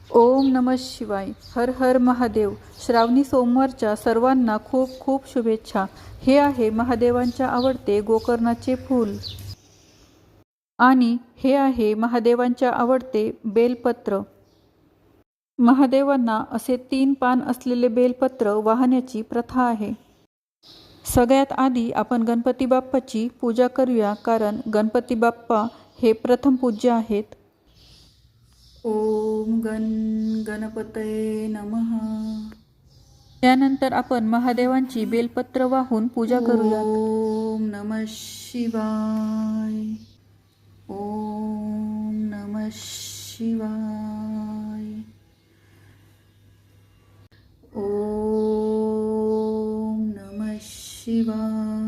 ओम नमः शिवाय. हर हर महादेव. श्रावणी सोमवारच्या सर्वांना खूप खूप शुभेच्छा. हे आहे महादेवांच्या आवडते गोकर्णाचे फूल आणि हे आहे महादेवांच्या आवडते बेलपत्र. महादेवांना असे 3 पान असलेले बेलपत्र वाहण्याची प्रथा आहे. सगळ्यात आधी आपण गणपती बाप्पाची पूजा करूया, कारण गणपती बाप्पा हे प्रथम पूज्य आहेत. ओम गणपतये नमः. त्यानंतर आपण महादेवांची बेलपत्र वाहून पूजा करूया. ओम नमः शिवाय. ओम नमः शिवाय. ओम नमः शिवाय.